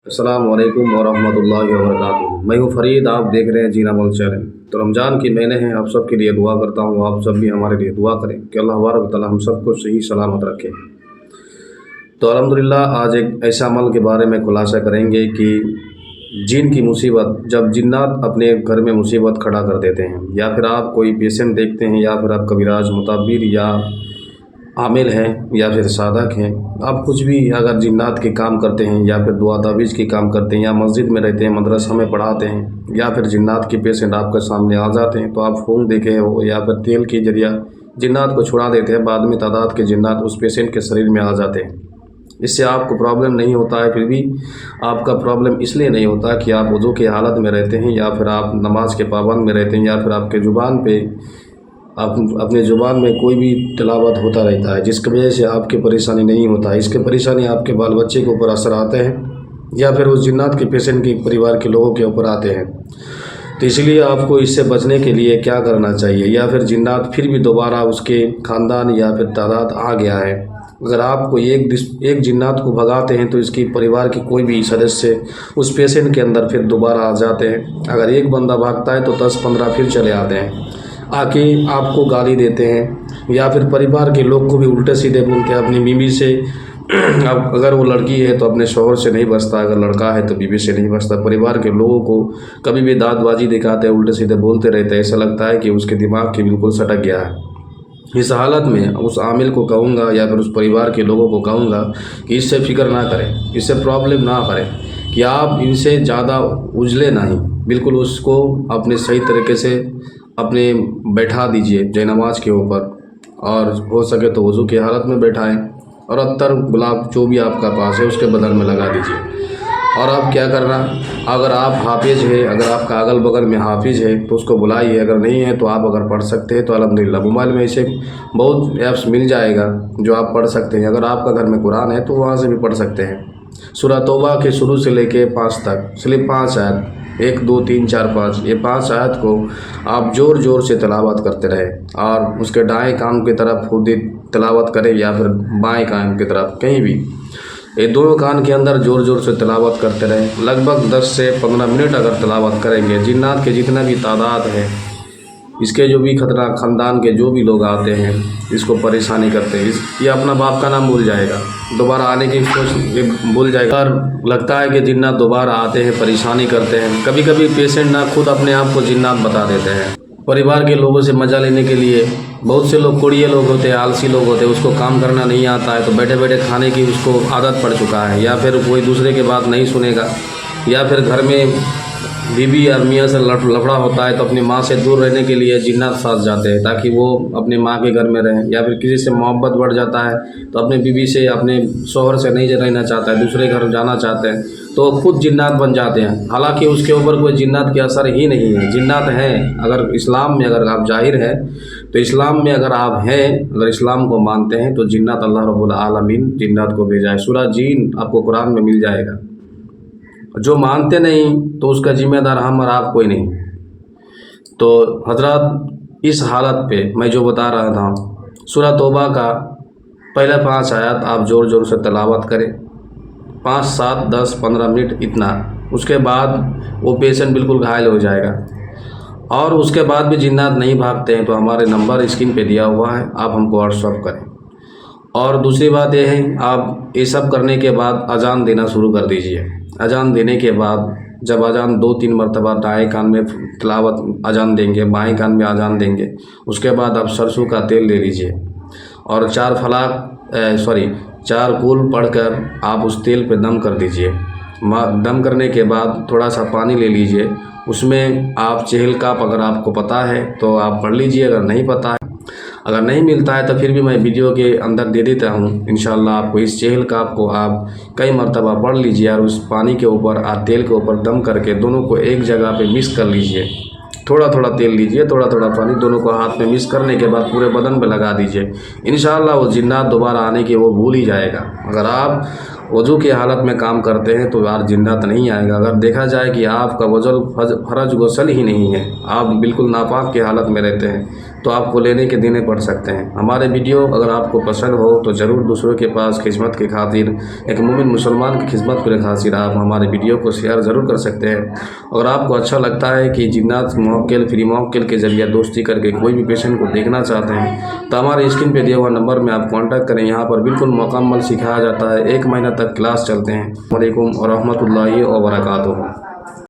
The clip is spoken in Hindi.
अस्सलाम वालेकुम वरहमतुल्लाहि वबरकातुहू। मैं हूँ फ़रीद, आप देख रहे हैं जीना अमल चैनल। तो रमज़ान की महीने हैं, आप सब के लिए दुआ करता हूँ, आप सब भी हमारे लिए दुआ करें कि अल्लाह तबारक व तआला हम सबको सही सलामत रखे। तो अल्हम्दुलिल्लाह आज एक ऐसे अमल के बारे में खुलासा करेंगे कि जिन की मुसीबत, जब जिन्नात अपने घर में मुसीबत खड़ा कर देते हैं, या फिर आप कोई पेशेंट देखते हैं, या फिर आप कबीराज मुताबिर या आमिल हैं, या फिर साधक हैं, आप कुछ भी अगर जिन्नात के काम करते हैं, या फिर दुआ तावीज़ के काम करते हैं, या मस्जिद में रहते हैं, मदरसा में पढ़ाते हैं, या फिर जिन्नात के पेशेंट आपके सामने आ जाते हैं, तो आप फ़ोन देखे हो या फिर तेल के जरिया जिन्नात को छुड़ा देते हैं, बाद में तादाद के जिन्नात उस पेशेंट के शरीर में आ जाते हैं। इससे आपको प्रॉब्लम नहीं होता है, फिर भी आपका प्रॉब्लम इसलिए नहीं होता कि आप वज़ू की हालत में रहते हैं, या फिर आप नमाज के पाबंद में रहते हैं, या फिर आपके ज़ुबान पे अपने ज़ुबान में कोई भी तिलावत होता रहता है, जिसकी वजह से आपकी परेशानी नहीं होता है। इसके परेशानी आपके बाल बच्चे के ऊपर असर आते हैं, या फिर उस जिन्नात के पेशेंट के परिवार के लोगों के ऊपर आते हैं। तो इसलिए आपको इससे बचने के लिए क्या करना चाहिए, या फिर जिन्नात फिर भी दोबारा उसके ख़ानदान या फिर तादाद आ गया है, अगर आपको एक जिन्नात को भगाते हैं तो इसकी परिवार के कोई भी सदस्य उस पेशेंट के अंदर फिर दोबारा आ जाते हैं। अगर एक बंदा भागता है तो 10-15 फिर चले आते हैं, आके आपको गाली देते हैं, या फिर परिवार के लोग को भी उल्टे सीधे बोलते हैं। अपनी बीवी से अब अगर वो लड़की है तो अपने शौहर से नहीं बचता, अगर लड़का है तो बीवी से नहीं बचता। परिवार के लोगों को कभी भी दादबाजी दिखाते हैं, उल्टे सीधे बोलते रहते हैं, ऐसा लगता है कि उसके दिमाग की बिल्कुल सटक गया है। इस हालत में उस आमिल को कहूँगा, या फिर उस परिवार के लोगों को कहूँगा कि इससे फ़िक्र ना करें, इससे प्रॉब्लम ना करें, कि आप इनसे ज़्यादा उजले नहीं, बिल्कुल उसको अपने सही तरीके से अपने बैठा दीजिए जयनमाज के ऊपर, और हो सके तो वज़ू की हालत में बैठाएं, और अत्तर गुलाब जो भी आपका पास है उसके बदन में लगा दीजिए। और अब क्या करना, अगर आप हाफिज़ है, अगर आपका अगल बगल में हाफिज़ है तो उसको बुलाइए, अगर नहीं है तो आप अगर पढ़ सकते हैं तो अल्हम्दुलिल्लाह मोबाइल में ऐसे बहुत ऐप्स मिल जाएगा जो आप पढ़ सकते हैं। अगर आपका घर में कुरान है तो वहाँ से भी पढ़ सकते हैं। सूरह तौबा के शुरू से लेके 5 तक, सिर्फ 5 आयत, 1 2 3 4 5, ये 5 आयत को आप ज़ोर ज़ोर से तिलावत करते रहे, और उसके दाएँ कान की तरफ खुद ही तिलावत करें, या फिर बाएँ कान की तरफ, कहीं भी, ये दोनों कान के अंदर ज़ोर ज़ोर से तिलावत करते रहें। लगभग 10 से 15 मिनट अगर तिलावत करेंगे, जिन्नात के जितना भी तादाद है, इसके जो भी खतरा ख़ानदान के जो भी लोग आते हैं, इसको परेशानी करते हैं, ये अपना बाप का नाम भूल जाएगा, दोबारा आने की सोच भूल जाएगा। और लगता है कि जिन्नात दोबारा आते हैं, परेशानी करते हैं। कभी कभी पेशेंट ना खुद अपने आप को जिन्नात बता देते हैं। परिवार के लोगों से मज़ा लेने के लिए बहुत से लोग कोड़िए लोग होते हैं, आलसी लोग होते हैं, उसको काम करना नहीं आता है, तो बैठे बैठे खाने की उसको आदत पड़ चुका है, या फिर कोई दूसरे की बात नहीं सुनेगा, या फिर घर में बीवी और मियाँ से लफड़ा होता है तो अपनी माँ से दूर रहने के लिए जिन्नात साथ जाते हैं, ताकि वो अपने माँ के घर में रहें। या फिर किसी से मोहब्बत बढ़ जाता है तो अपने बीवी से, अपने शौहर से नहीं रहना चाहता है, दूसरे घर जाना चाहते हैं, तो खुद जिन्नात बन जाते हैं। हालांकि उसके ऊपर कोई जिन्नात के असर ही नहीं है। जिन्नात हैं, अगर इस्लाम में अगर आप जाहिर है तो इस्लाम में अगर आप हैं, अगर इस्लाम को मानते हैं, तो जिन्नात अल्लाह रब्बुल आलमीन जिन्नात को भेजा है। सूरह जीन आपको कुरान में मिल जाएगा। जो मानते नहीं तो उसका जिम्मेदार हम और आप कोई नहीं। तो हजरत, इस हालत पे मैं जो बता रहा था, सूरह तौबा का पहले 5 आयत आप ज़ोर ज़ोर से तिलावत करें, 5 7 10 15 मिनट इतना। उसके बाद वो पेशेंट बिल्कुल घायल हो जाएगा, और उसके बाद भी जिन्नात नहीं भागते हैं तो हमारे नंबर स्क्रीन पे दिया हुआ है, आप हमको व्हाट्सअप करें। और दूसरी बात यह है, आप ये सब करने के बाद अजान देना शुरू कर दीजिए। अजान देने के बाद जब अजान 2-3 मरतबा दाएँ कान में तिलावत अजान देंगे, बाएँ कान में अजान देंगे, उसके बाद आप सरसों का तेल ले लीजिए, और 4 कूल पढ़कर आप उस तेल पे दम कर दीजिए। दम करने के बाद थोड़ा सा पानी ले लीजिए, उसमें आप चेहलकाप अगर आपको पता है तो आप पढ़ लीजिए, अगर नहीं पता है, अगर नहीं मिलता है तो फिर भी मैं वीडियो के अंदर दे देता हूँ। इंशाल्लाह आपको इस चेहलकाप को आप कई मरतबा पढ़ लीजिए, और उस पानी के ऊपर और तेल के ऊपर दम करके दोनों को एक जगह पे मिक्स कर लीजिए। थोड़ा थोड़ा तेल लीजिए, थोड़ा थोड़ा पानी, दोनों को हाथ में मिक्स करने के बाद पूरे बदन पे लगा दीजिए। इंशाल्लाह वो जिन्नात दोबारा आने की वो भूल ही जाएगा। अगर आप वज़ू की हालत में काम करते हैं तो यार जिन्नात नहीं आएगा। अगर देखा जाए कि आपका वज़ू फ़र्ज गुस्ल ही नहीं है, आप बिल्कुल नापाक की हालत में रहते हैं, तो आपको लेने के देने पड़ सकते हैं। हमारे वीडियो अगर आपको पसंद हो तो ज़रूर दूसरों के पास खिदमत की खातिर, एक मोमिन मुसलमान की खिदमत के खातिर आप हमारे वीडियो को शेयर ज़रूर कर सकते हैं। अगर आपको अच्छा लगता है कि जिन्नात मौक्किल फ्री मौक्किल के ज़रिए दोस्ती करके कोई भी पेशेंट को देखना चाहते हैं तो हमारे स्क्रीन पे दिया हुआ नंबर में आप कांटेक्ट करें। यहाँ पर बिल्कुल मुकम्मल सिखाया जाता है, 1 महीना तक क्लास चलते हैं। अस्सलाम वालेकुम व रहमतुल्लाहि व बरकातुहू।